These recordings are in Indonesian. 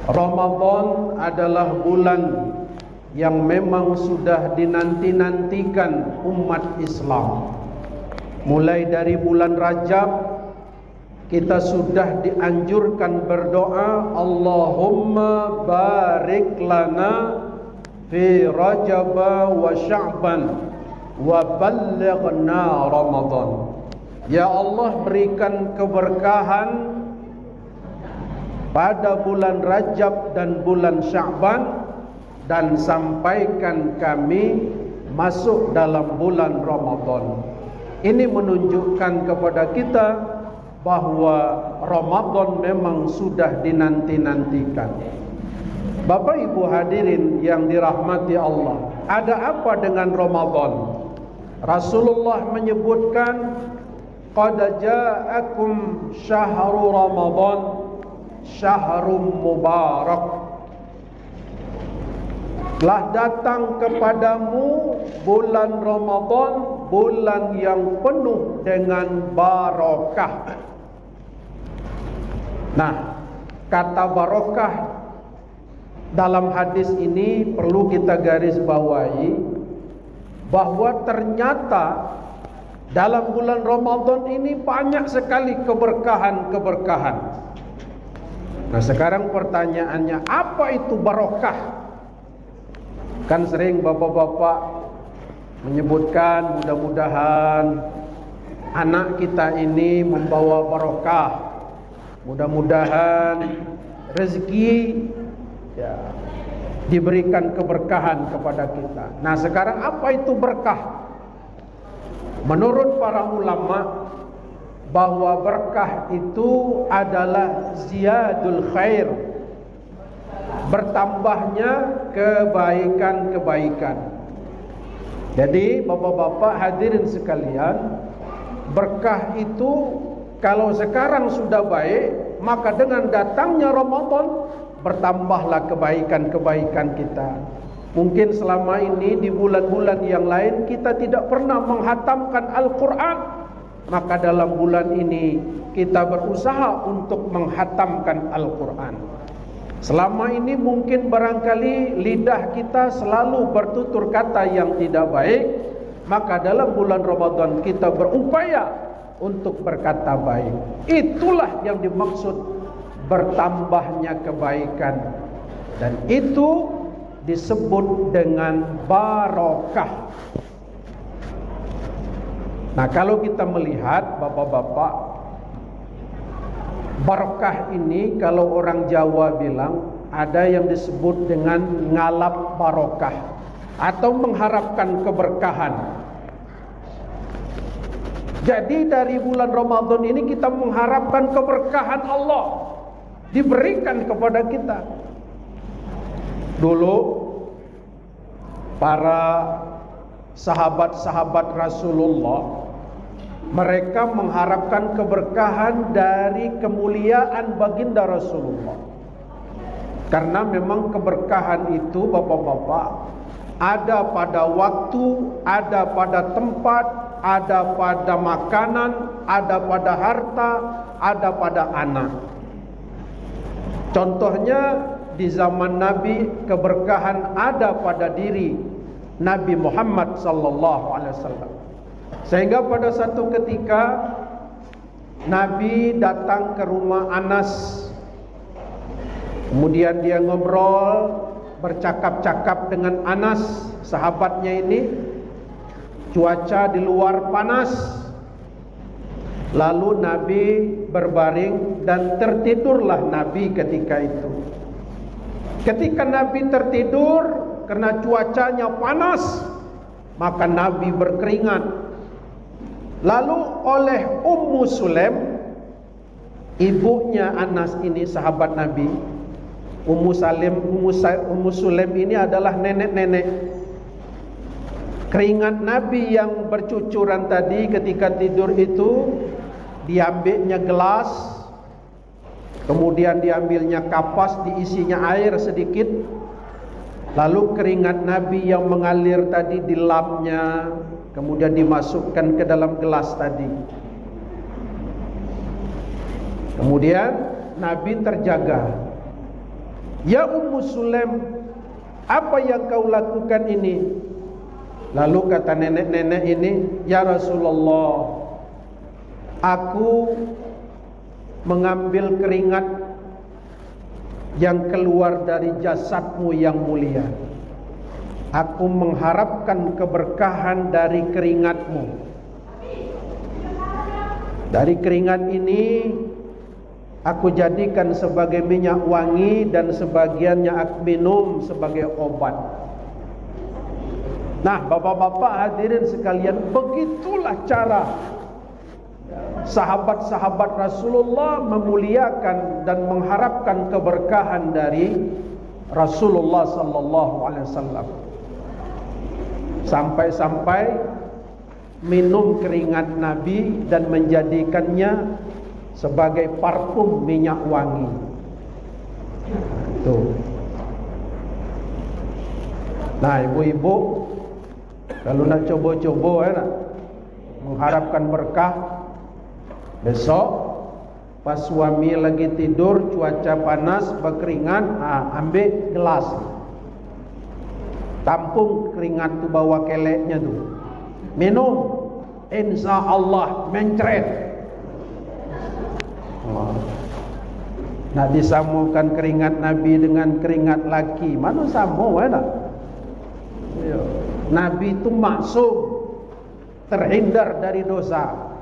Ramadan adalah bulan yang memang sudah dinanti-nantikan umat Islam. Mulai dari bulan Rajab kita sudah dianjurkan berdoa, Allahumma barik lana fi Rajab wa Sya'ban wa ballighna Ramadan. Ya Allah, berikan keberkahan pada bulan Rajab dan bulan Sya'ban, dan sampaikan kami masuk dalam bulan Ramadan. Ini menunjukkan kepada kita bahwa Ramadan memang sudah dinanti-nantikan. Bapak Ibu hadirin yang dirahmati Allah, ada apa dengan Ramadan? Rasulullah menyebutkan, qad ja'akum syahru Ramadan syahrum mubarak. Telah datang kepadamu bulan Ramadan, bulan yang penuh dengan barakah. Nah, kata barakah dalam hadis ini perlu kita garis bawahi bahwa ternyata dalam bulan Ramadan ini banyak sekali keberkahan-keberkahan. Nah, sekarang pertanyaannya, apa itu barakah? Kan sering bapak-bapak menyebutkan mudah-mudahan anak kita ini membawa barakah, mudah-mudahan rezeki diberikan keberkahan kepada kita. Nah, sekarang apa itu berkah? Menurut para ulama, bahwa berkah itu adalah ziyadul khair, bertambahnya kebaikan-kebaikan. Jadi bapak-bapak hadirin sekalian, berkah itu kalau sekarang sudah baik, maka dengan datangnya Ramadan bertambahlah kebaikan-kebaikan kita. Mungkin selama ini di bulan-bulan yang lain kita tidak pernah menghatamkan Al-Quran, maka dalam bulan ini kita berusaha untuk menghatamkan Al-Quran. Selama ini mungkin barangkali lidah kita selalu bertutur kata yang tidak baik, maka dalam bulan Ramadan kita berupaya untuk berkata baik. Itulah yang dimaksud bertambahnya kebaikan, dan itu disebut dengan barakah. Nah, kalau kita melihat bapak-bapak, barakah ini kalau orang Jawa bilang ada yang disebut dengan ngalap barakah atau mengharapkan keberkahan. Jadi dari bulan Ramadan ini kita mengharapkan keberkahan Allah diberikan kepada kita. Dulu para sahabat-sahabat Rasulullah, mereka mengharapkan keberkahan dari kemuliaan baginda Rasulullah. Karena memang keberkahan itu bapak-bapak ada pada waktu, ada pada tempat, ada pada makanan, ada pada harta, ada pada anak. Contohnya di zaman Nabi, keberkahan ada pada diri Nabi Muhammad sallallahu alaihi wasallam. Sehingga pada satu ketika Nabi datang ke rumah Anas. Kemudian dia ngobrol, bercakap-cakap dengan Anas, sahabatnya ini. Cuaca di luar panas. Lalu Nabi berbaring dan tertidurlah Nabi ketika itu. Ketika Nabi tertidur karena cuacanya panas, maka Nabi berkeringat. Lalu oleh Ummu Sulaim, ibunya Anas ini sahabat Nabi. Ummu Sulaim ini adalah nenek-nenek. Keringat Nabi yang bercucuran tadi ketika tidur itu, diambilnya gelas, kemudian diambilnya kapas, diisinya air sedikit, lalu keringat Nabi yang mengalir tadi dilapnya, kemudian dimasukkan ke dalam gelas tadi. Kemudian Nabi terjaga. Ya Ummu Sulaim, apa yang kau lakukan ini? Lalu kata nenek-nenek ini, ya Rasulullah, aku mengambil keringat yang keluar dari jasadmu yang mulia. Aku mengharapkan keberkahan dari keringatmu. Dari keringat ini aku jadikan sebagai minyak wangi, dan sebagiannya aku minum sebagai obat. Nah, bapak-bapak hadirin sekalian, begitulah cara sahabat-sahabat Rasulullah memuliakan dan mengharapkan keberkahan dari Rasulullah sallallahu alaihi wasallam. Sampai-sampai minum keringat Nabi dan menjadikannya sebagai parfum minyak wangi. Tuh. Nah, ibu-ibu, kalau nak coba-coba mengharapkan berkah, besok pas suami lagi tidur, cuaca panas, berkeringat, ambil gelas, tampung keringat tu, bawa keleknya tu, minum, insya Allah mencret. Nak disamakan keringat Nabi dengan keringat laki, mana sama nak? Nabi itu maksum, terhindar dari dosa.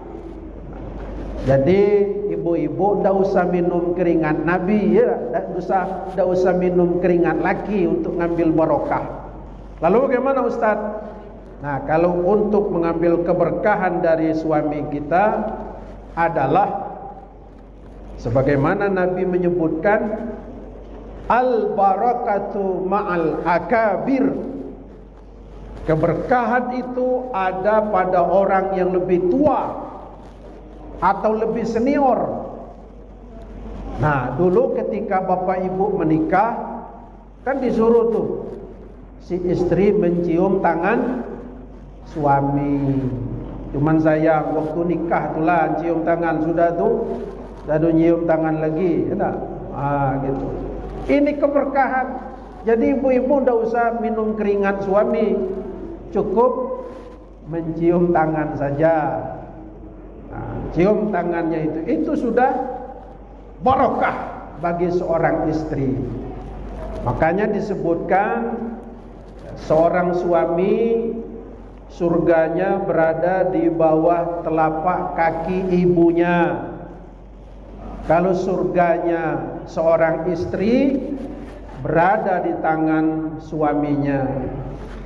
Jadi ibu-ibu tidak usah minum keringat Nabi, ya, tidak usah minum keringat laki untuk ngambil barokah. Lalu bagaimana Ustaz? Nah, kalau untuk mengambil keberkahan dari suami kita adalah sebagaimana Nabi menyebutkan, al-barakatu ma'al akabir. Keberkahan itu ada pada orang yang lebih tua atau lebih senior. Nah, dulu ketika bapak ibu menikah, kan disuruh tuh si istri mencium tangan suami. Cuman saya waktu nikah itulah cium tangan, sudah tuh lalu nyium tangan lagi, ya, gitu. Ini keberkahan. Jadi ibu-ibu tidak usah minum keringat suami, cukup mencium tangan saja. Cium tangannya itu sudah barokah bagi seorang istri. Makanya disebutkan seorang suami surganya berada di bawah telapak kaki ibunya. Kalau surganya seorang istri berada di tangan suaminya,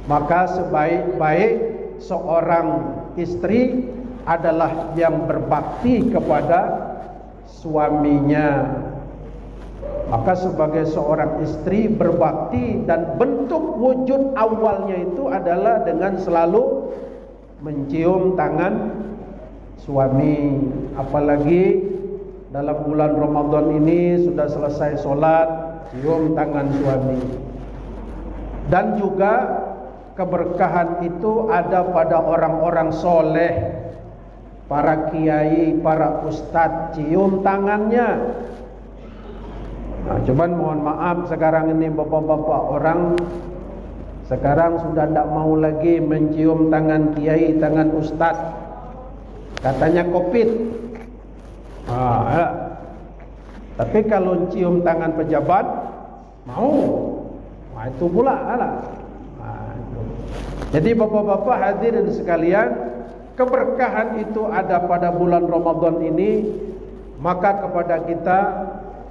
maka sebaik-baik seorang istri adalah yang berbakti kepada suaminya. Maka sebagai seorang istri berbakti, dan bentuk wujud awalnya itu adalah dengan selalu mencium tangan suami. Apalagi dalam bulan Ramadan ini sudah selesai sholat, cium tangan suami. Dan juga keberkahan itu ada pada orang-orang soleh, para kiai, para ustadz, cium tangannya. Nah, cuman mohon maaf sekarang ini bapak-bapak, orang sekarang sudah tidak mau lagi mencium tangan kiai, tangan ustadz. Katanya COVID. Ya. Tapi kalau cium tangan pejabat mau. Nah, itu pula lah. Jadi bapak-bapak hadirin sekalian, keberkahan itu ada pada bulan Ramadan ini. Maka kepada kita,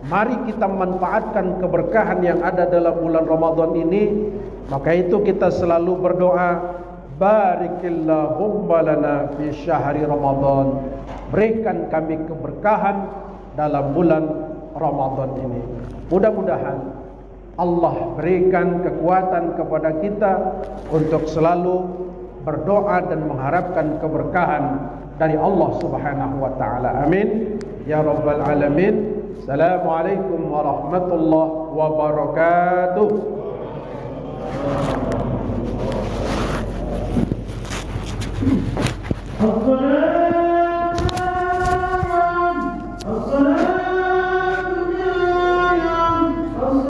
mari kita manfaatkan keberkahan yang ada dalam bulan Ramadan ini. Maka itu kita selalu berdoa, barikillahumma lana fi syahri Ramadan. Berikan kami keberkahan dalam bulan Ramadan ini. Mudah-mudahan Allah berikan kekuatan kepada kita untuk selalu berdoa dan mengharapkan keberkahan dari Allah Subhanahu wa taala. Amin ya rabbal alamin. Assalamualaikum warahmatullahi wabarakatuh.